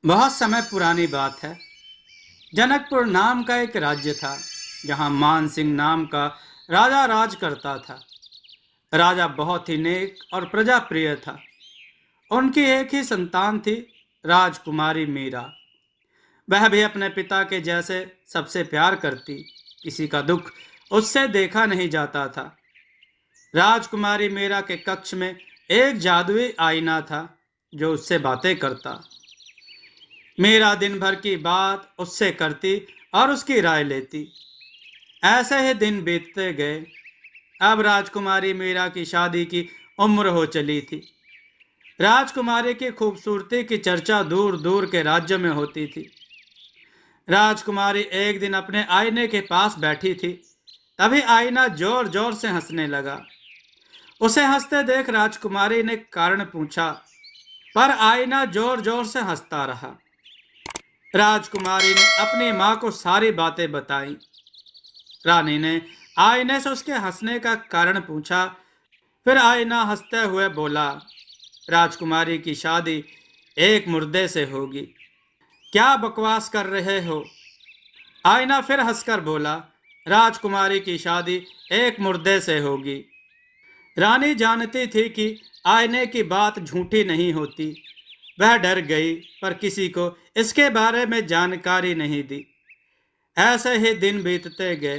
बहुत समय पुरानी बात है। जनकपुर नाम का एक राज्य था जहां मान सिंह नाम का राजा राज करता था। राजा बहुत ही नेक और प्रजा प्रिय था। उनकी एक ही संतान थी, राजकुमारी मीरा। वह भी अपने पिता के जैसे सबसे प्यार करती। किसी का दुख उससे देखा नहीं जाता था। राजकुमारी मीरा के कक्ष में एक जादुई आईना था जो उससे बातें करता। मीरा दिन भर की बात उससे करती और उसकी राय लेती। ऐसे ही दिन बीतते गए। अब राजकुमारी मीरा की शादी की उम्र हो चली थी। राजकुमारी की खूबसूरती की चर्चा दूर दूर के राज्य में होती थी। राजकुमारी एक दिन अपने आईने के पास बैठी थी। तभी आईना जोर जोर से हंसने लगा। उसे हंसते देख राजकुमारी ने कारण पूछा, पर आईना जोर जोर से हंसता रहा। राजकुमारी ने अपनी माँ को सारी बातें बताई। रानी ने आईने से उसके हंसने का कारण पूछा। फिर आईना हंसते हुए बोला, राजकुमारी की शादी एक मुर्दे से होगी। क्या बकवास कर रहे हो? आईना फिर हंसकर बोला, राजकुमारी की शादी एक मुर्दे से होगी। रानी जानती थी कि आईने की बात झूठी नहीं होती। वह डर गई, पर किसी को इसके बारे में जानकारी नहीं दी। ऐसे ही दिन बीतते गए।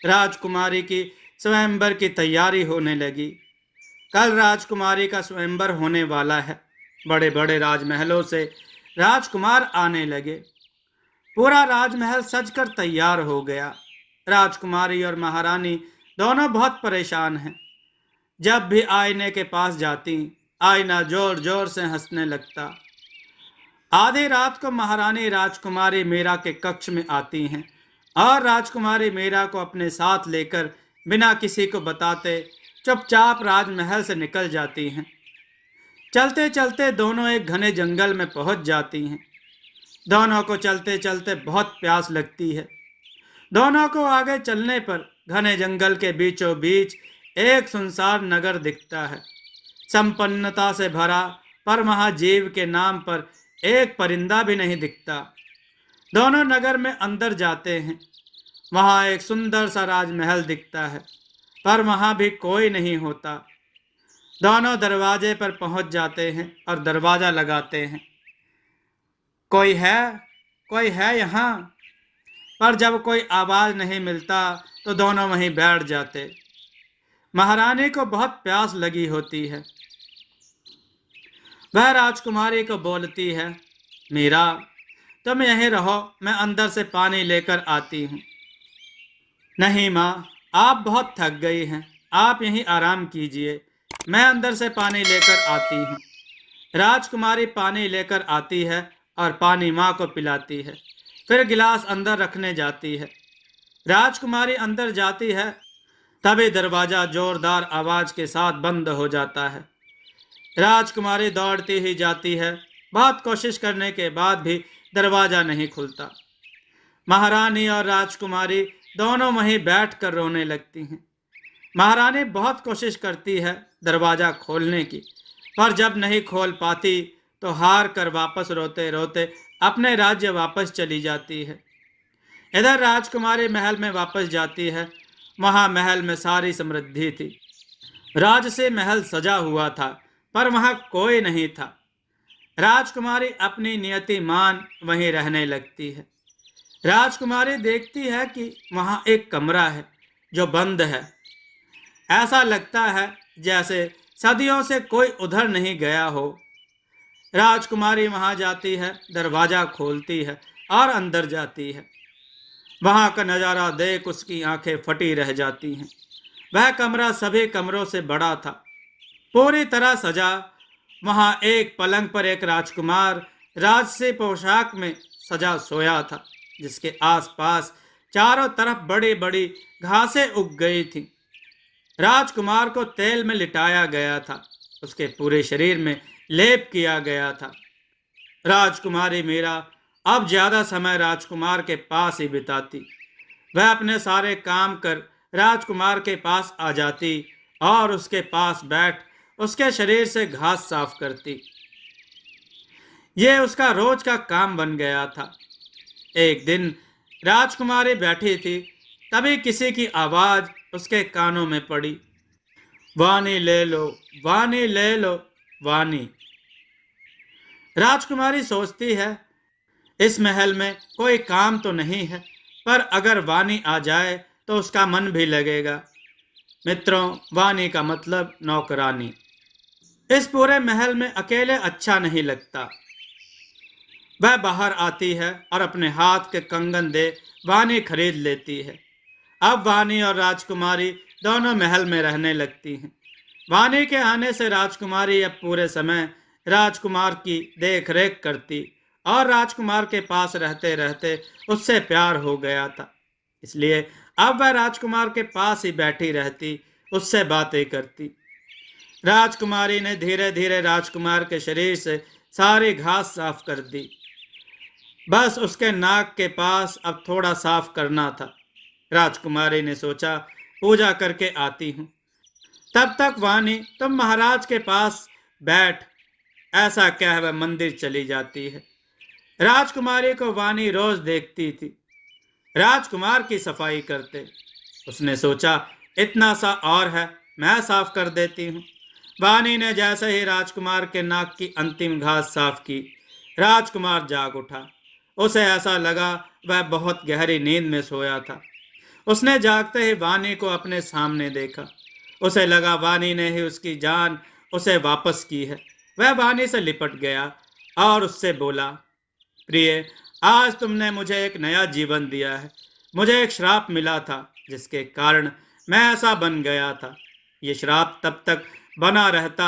राजकुमारी की स्वयंवर की तैयारी होने लगी। कल राजकुमारी का स्वयंवर होने वाला है। बड़े बड़े राजमहलों से राजकुमार आने लगे। पूरा राजमहल सजकर तैयार हो गया। राजकुमारी और महारानी दोनों बहुत परेशान हैं। जब भी आईने के पास जाती, आईना जोर जोर से हंसने लगता। आधी रात को महारानी राजकुमारी मीरा के कक्ष में आती हैं और राजकुमारी मीरा को अपने साथ लेकर बिना किसी को बताते चुपचाप राजमहल से निकल जाती हैं। चलते चलते दोनों एक घने जंगल में पहुंच जाती हैं। दोनों को चलते चलते बहुत प्यास लगती है। दोनों को आगे चलने पर घने जंगल के बीचों बीच एक सुनसान नगर दिखता है, संपन्नता से भरा, पर वहां जीव के नाम पर एक परिंदा भी नहीं दिखता। दोनों नगर में अंदर जाते हैं। वहां एक सुंदर सा राजमहल दिखता है, पर वहां भी कोई नहीं होता। दोनों दरवाजे पर पहुंच जाते हैं और दरवाजा लगाते हैं। कोई है? कोई है यहाँ? पर जब कोई आवाज नहीं मिलता तो दोनों वहीं बैठ जाते। महारानी को बहुत प्यास लगी होती है। वह राजकुमारी को बोलती है, मीरा, तुम यहीं रहो, मैं अंदर से पानी लेकर आती हूँ। नहीं माँ, आप बहुत थक गई हैं, आप यहीं आराम कीजिए, मैं अंदर से पानी लेकर आती हूँ। राजकुमारी पानी लेकर आती है और पानी माँ को पिलाती है। फिर गिलास अंदर रखने जाती है। राजकुमारी अंदर जाती है, तभी दरवाजा जोरदार आवाज के साथ बंद हो जाता है। राजकुमारी दौड़ती ही जाती है। बहुत कोशिश करने के बाद भी दरवाजा नहीं खुलता। महारानी और राजकुमारी दोनों वहीं बैठकर रोने लगती हैं। महारानी बहुत कोशिश करती है दरवाजा खोलने की, पर जब नहीं खोल पाती तो हार कर वापस रोते रोते अपने राज्य वापस चली जाती है। इधर राजकुमारी महल में वापस जाती है। वहां महल में सारी समृद्धि थी। राज से महल सजा हुआ था, पर वहां कोई नहीं था। राजकुमारी अपनी नियति मान वहीं रहने लगती है। राजकुमारी देखती है कि वहां एक कमरा है जो बंद है। ऐसा लगता है जैसे सदियों से कोई उधर नहीं गया हो। राजकुमारी वहां जाती है, दरवाजा खोलती है और अंदर जाती है। वहां का नजारा देख उसकी आंखें फटी रह जाती हैं। वह कमरा सभी कमरों से बड़ा था, पूरी तरह सजा। वहां एक पलंग पर एक राजकुमार राजसी पोशाक में सजा सोया था, जिसके आसपास चारों तरफ बड़ी बड़ी घासें उग गई थीं। राजकुमार को तेल में लिटाया गया था, उसके पूरे शरीर में लेप किया गया था। राजकुमारी मीरा अब ज्यादा समय राजकुमार के पास ही बिताती। वह अपने सारे काम कर राजकुमार के पास आ जाती और उसके पास बैठ उसके शरीर से घास साफ करती। यह उसका रोज का काम बन गया था। एक दिन राजकुमारी बैठी थी, तभी किसी की आवाज उसके कानों में पड़ी, वानी ले लो, वानी ले लो, वानी। राजकुमारी सोचती है, इस महल में कोई काम तो नहीं है, पर अगर वानी आ जाए तो उसका मन भी लगेगा। मित्रों, वानी का मतलब नौकरानी। इस पूरे महल में अकेले अच्छा नहीं लगता। वह बाहर आती है और अपने हाथ के कंगन दे वानी खरीद लेती है। अब वानी और राजकुमारी दोनों महल में रहने लगती हैं। वानी के आने से राजकुमारी अब पूरे समय राजकुमार की देख रेख करती और राजकुमार के पास रहते रहते उससे प्यार हो गया था। इसलिए अब वह राजकुमार के पास ही बैठी रहती, उससे बातें करती। राजकुमारी ने धीरे धीरे राजकुमार के शरीर से सारी घास साफ कर दी। बस उसके नाक के पास अब थोड़ा साफ करना था। राजकुमारी ने सोचा, पूजा करके आती हूँ। तब तक वानी, तुम महाराज के पास बैठ, ऐसा कह वह मंदिर चली जाती है। राजकुमारी को वानी रोज देखती थी, राजकुमार की सफाई करते। उसने सोचा, इतना सा और है, मैं साफ कर देती हूँ। वानी ने जैसे ही राजकुमार के नाक की अंतिम घास साफ की, राजकुमार जाग उठा। उसे ऐसा लगा वह बहुत गहरी नींद में सोया था। उसने जागते ही वानी को अपने सामने देखा। उसे लगा वानी ने ही उसकी जान उसे वापस की है। वह वानी से लिपट गया और उससे बोला, प्रिय, आज तुमने मुझे एक नया जीवन दिया है। मुझे एक श्राप मिला था जिसके कारण मैं ऐसा बन गया था। ये श्राप तब तक बना रहता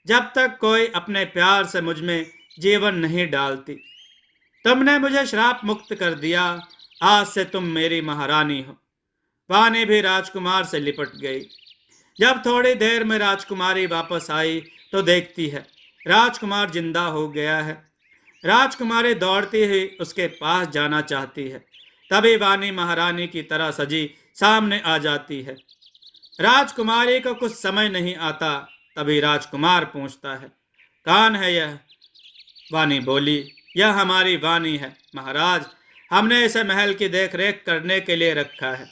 जब तक कोई अपने प्यार से मुझ में जीवन नहीं डालती। तुमने मुझे श्राप मुक्त कर दिया, आज से तुम मेरी महारानी हो। वानी भी राजकुमार से लिपट गई। जब थोड़ी देर में राजकुमारी वापस आई तो देखती है राजकुमार जिंदा हो गया है। राजकुमारी दौड़ती हुई उसके पास जाना चाहती है। तभी वानी महारानी की तरह सजी सामने आ जाती है। राजकुमारी को कुछ समझ नहीं आता। तभी राजकुमार पूछता है, कौन है यह? वानी बोली, यह हमारी वानी है महाराज, हमने इसे महल की देखरेख करने के लिए रखा है।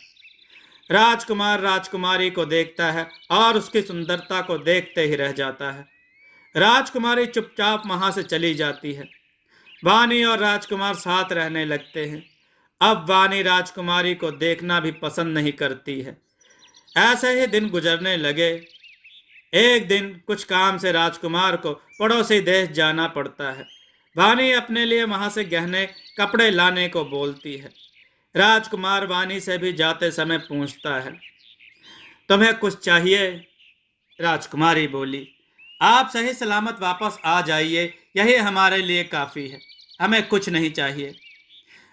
राजकुमार राजकुमारी को देखता है और उसकी सुंदरता को देखते ही रह जाता है। राजकुमारी चुपचाप वहां से चली जाती है। वानी और राजकुमार साथ रहने लगते हैं। अब वानी राजकुमारी को देखना भी पसंद नहीं करती है। ऐसे ही दिन गुजरने लगे। एक दिन कुछ काम से राजकुमार को पड़ोसी देश जाना पड़ता है। वानी अपने लिए वहां से गहने कपड़े लाने को बोलती है। राजकुमार वानी से भी जाते समय पूछता है, तुम्हें कुछ चाहिए? राजकुमारी बोली, आप सही सलामत वापस आ जाइए, यही हमारे लिए काफी है, हमें कुछ नहीं चाहिए।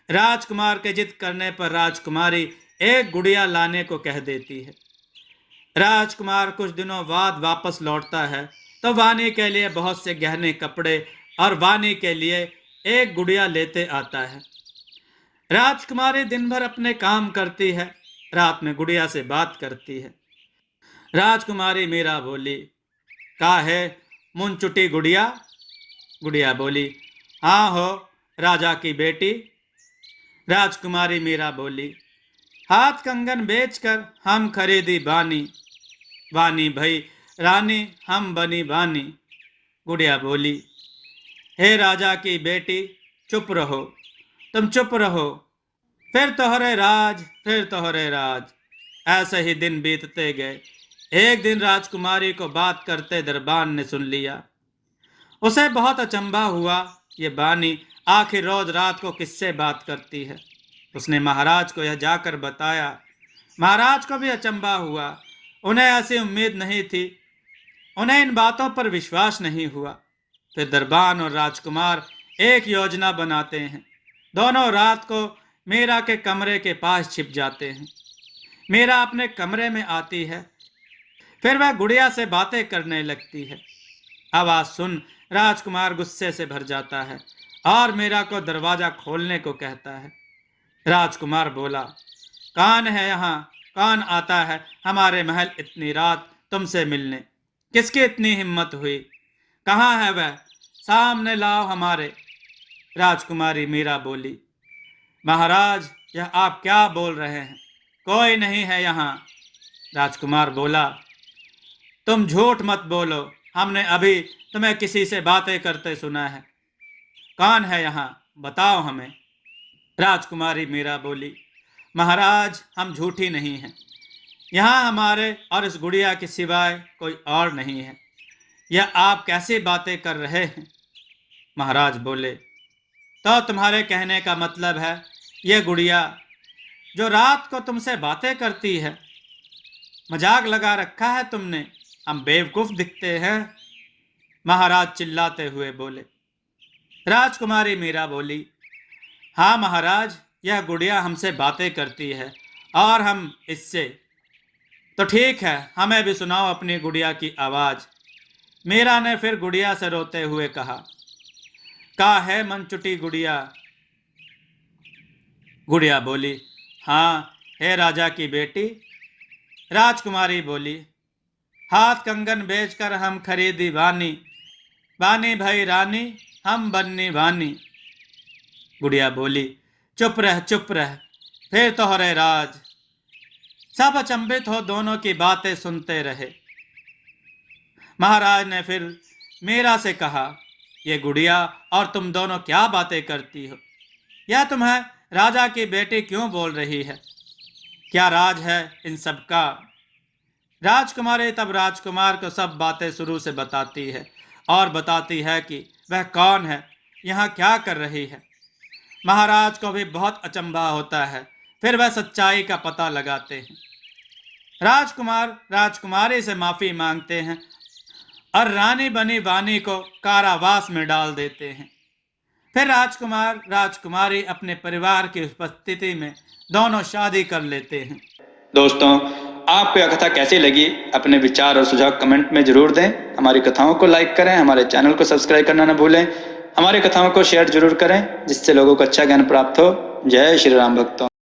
राजकुमार के जिद करने पर राजकुमारी एक गुड़िया लाने को कह देती है। राजकुमार कुछ दिनों बाद वापस लौटता है तो वानी के लिए बहुत से गहने कपड़े और वानी के लिए एक गुड़िया लेते आता है। राजकुमारी दिन भर अपने काम करती है, रात में गुड़िया से बात करती है। राजकुमारी मीरा बोली, का है मुंचुटी गुड़िया? गुड़िया बोली, हाँ हो, राजा की बेटी। राजकुमारी मीरा बोली, हाथ कंगन बेचकर हम खरीदी बानी, वानी भई रानी हम बनी बानी। गुड़िया बोली, हे राजा की बेटी, चुप रहो, तुम चुप रहो, फिर तोहरे राज, फिर तोहरे राज। ऐसे ही दिन बीतते गए। एक दिन राजकुमारी को बात करते दरबान ने सुन लिया। उसे बहुत अचंभा हुआ, ये बानी आखिर रोज रात को किससे बात करती है। उसने महाराज को यह जाकर बताया। महाराज को भी अचंभा हुआ, उन्हें ऐसी उम्मीद नहीं थी, उन्हें इन बातों पर विश्वास नहीं हुआ। फिर दरबान और राजकुमार एक योजना बनाते हैं। दोनों रात को मीरा के कमरे के पास छिप जाते हैं। मीरा अपने कमरे में आती है, फिर वह गुड़िया से बातें करने लगती है। आवाज सुन राजकुमार गुस्से से भर जाता है और मीरा को दरवाजा खोलने को कहता है। राजकुमार बोला, कौन है यहाँ? कौन आता है हमारे महल इतनी रात तुमसे मिलने? किसकी इतनी हिम्मत हुई? कहाँ है वह? सामने लाओ हमारे। राजकुमारी मीरा बोली, महाराज यह आप क्या बोल रहे हैं, कोई नहीं है यहाँ। राजकुमार बोला, तुम झूठ मत बोलो, हमने अभी तुम्हें किसी से बातें करते सुना है। कौन है यहाँ, बताओ हमें। राजकुमारी मीरा बोली, महाराज हम झूठी नहीं हैं, यहाँ हमारे और इस गुड़िया के सिवाय कोई और नहीं है। यह आप कैसी बातें कर रहे हैं। महाराज बोले, तो तुम्हारे कहने का मतलब है यह गुड़िया जो रात को तुमसे बातें करती है, मजाक लगा रखा है तुमने, हम बेवकूफ़ दिखते हैं। महाराज चिल्लाते हुए बोले। राजकुमारी मीरा बोली, हाँ महाराज, यह गुड़िया हमसे बातें करती है और हम इससे। तो ठीक है, हमें भी सुनाओ अपनी गुड़िया की आवाज़। मीरा ने फिर गुड़िया से रोते हुए कहा, का है मनचुटी गुड़िया। गुड़िया बोली, हाँ हे राजा की बेटी। राजकुमारी बोली, हाथ कंगन बेचकर हम खरीदी वानी, बानी भाई रानी हम बन्नी वानी। गुड़िया बोली, चुप रह, फिर तोहरे राज। सब अचंभित हो दोनों की बातें सुनते रहे। महाराज ने फिर मीरा से कहा, ये गुड़िया और तुम दोनों क्या बातें करती हो, यह तुम्हें राजा की बेटी क्यों बोल रही है, क्या राज है इन सब का। राजकुमारी तब राजकुमार को सब बातें शुरू से बताती है और बताती है कि वह कौन है, यहाँ क्या कर रही है। महाराज को भी बहुत अचंभा होता है, फिर वह सच्चाई का पता लगाते हैं। राजकुमार राजकुमारी से माफ़ी मांगते हैं और रानी बनी वानी को कारावास में डाल देते हैं। फिर राजकुमार राजकुमारी अपने परिवार की उपस्थिति में दोनों शादी कर लेते हैं। दोस्तों, आपको यह कथा कैसी लगी, अपने विचार और सुझाव कमेंट में जरूर दें। हमारी कथाओं को लाइक करें, हमारे चैनल को सब्सक्राइब करना न भूलें, हमारी कथाओं को शेयर जरूर करें जिससे लोगों को अच्छा ज्ञान प्राप्त हो। जय श्री राम भक्तों।